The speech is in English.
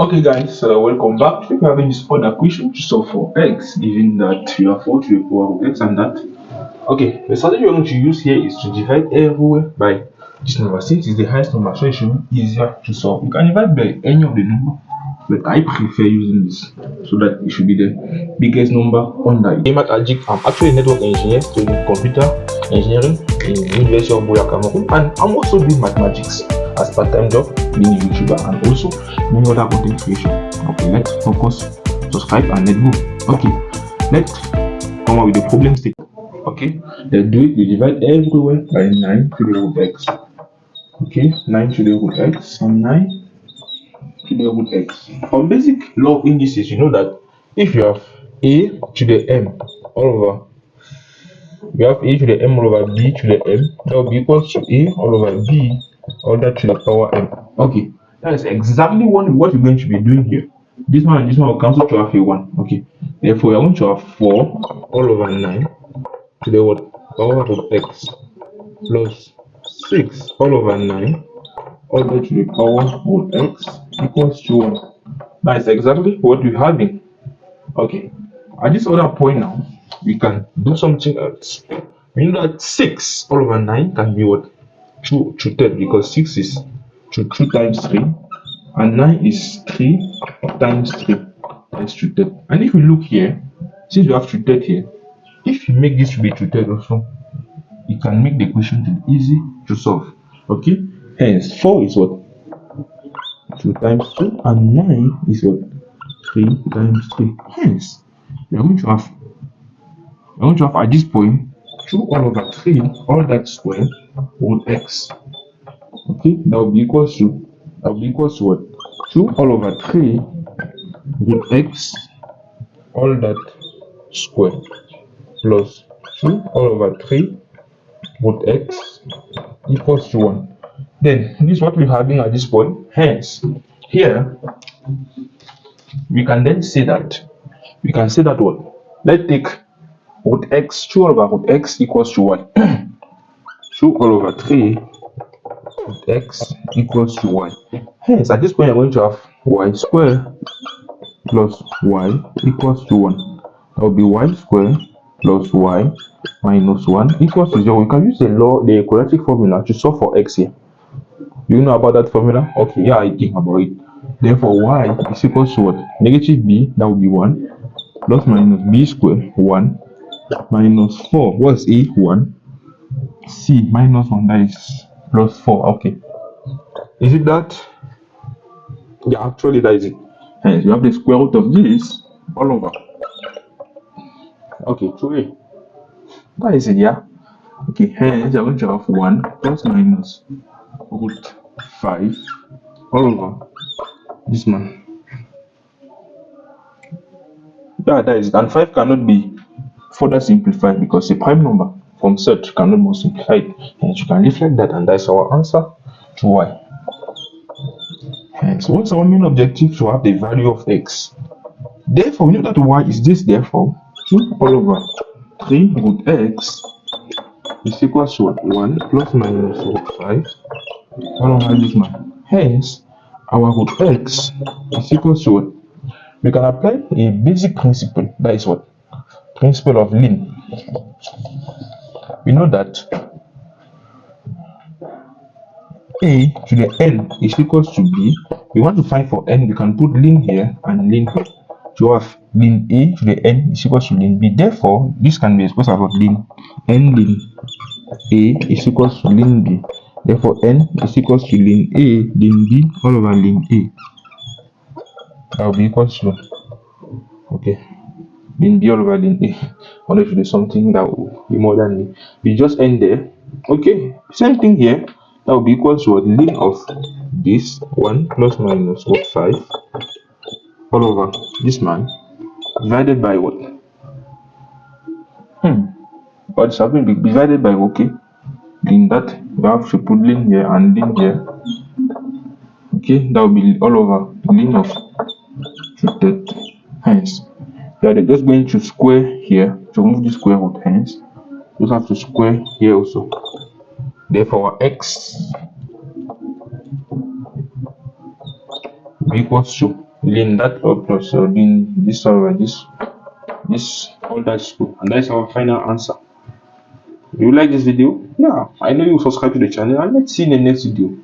Okay guys, welcome back. Today we're having this other question to solve for x, given that you have 4 to the power of x and that. Okay, the strategy we're going to use here is to divide everywhere by this number. Since it's the highest number, so it should be easier to solve. You can divide by any of the number, but I prefer using this so that it should be the biggest number under it. I'm actually a network engineer, so in computer engineering in University of Buea, Cameroon, and I'm also doing mathematics as part-time job, being a YouTuber and also doing other content creation. Okay, let's focus, subscribe, and let's go. Okay, let's come up with the problem statement. Okay, let's do it. We divide everywhere by 9 to the root x. Okay, 9 to the root x and 9 to the root x. On basic law of indices, you know that if you have a to the m all over, we have a to the m all over b to the m, that will be equal to a all over b all that to the power m. Okay, that is exactly what we're going to be doing here. This one and this one will cancel to have a 1. Okay, therefore we're going to have 4 all over 9 to the what? Power of x plus 6 all over 9 all the way to the power of x equals to 1. That is exactly what we're having. Okay, at this other point now, we can do something else. We know that 6 all over 9 can be what? 2 third, because 6 is 2 times 3 and 9 is 3 times 3. That's 2 third. And if we look here, since we have 2 third here, if you make this to be 2 third also, you can make the question to be easy to solve. Okay, hence 4 is what? 2 times 2 and 9 is what? 3 times 3. Hence we are going to have at this point 2 all over 3 all that square root x. Okay, that will be equals to what? 2 all over 3 root x all that square plus 2 all over 3 root x equals to 1. Then this is what we're having at this point. Hence here we can then say that what? Let's take root x, 2 all over root x equals to what? 2 all over 3 root x equals to y. Hence at this point I'm going to have y squared plus y equals to 1. That will be y squared plus y minus 1 equals to 0. We can use the quadratic formula to solve for x here. Do you know about that formula? Okay, yeah, I think about it. Therefore y is equals to what? Negative b, that will be 1, plus minus b squared 1 minus 4. What's a? 1. C minus 1, that is plus 4. Okay, is it that? Yeah, actually that is it. Hence you have the square root of this all over. Okay, so that is it. Yeah, okay, hence you're going to have 1 plus minus root 5 all over this man. Yeah, that is it. And 5 cannot be further simplified because a prime number from such cannot be simplified. Hence you can reflect that, and that's our answer to y. Hence, what's our main objective? To have the value of x. Therefore we know that y is this. Therefore 2 all over 3 root x is equals to 1 plus minus root 5 all over this man. Hence our root x is equals to what? We can apply a basic principle, that is what? Principle of ln. We know that a to the n is equals to b. We want to find for n, we can put ln here and ln here. To have ln a to the n is equals to ln b. Therefore this can be expressed as ln n ln a is equals to ln b. Therefore n is equals to ln a ln b all over ln a. That will be equals to, okay, ln b all over ln a. I want to do something that will be more than me. We just end there. Okay, same thing here. That will be equals to ln of this 1 plus minus root 5 all over this man divided by what? What's happening? Divided by, okay, in that we have to put ln here and ln here. Okay, that will be all over ln of 2 third. Hence we are just going to square here to remove the square root. Hence we just have to square here also. Therefore our x equals to Lean that up plus doing this over this, all that is good, and that's our final answer. Do you like this video? Yeah, I know you subscribe to the channel, and let's see in the next video.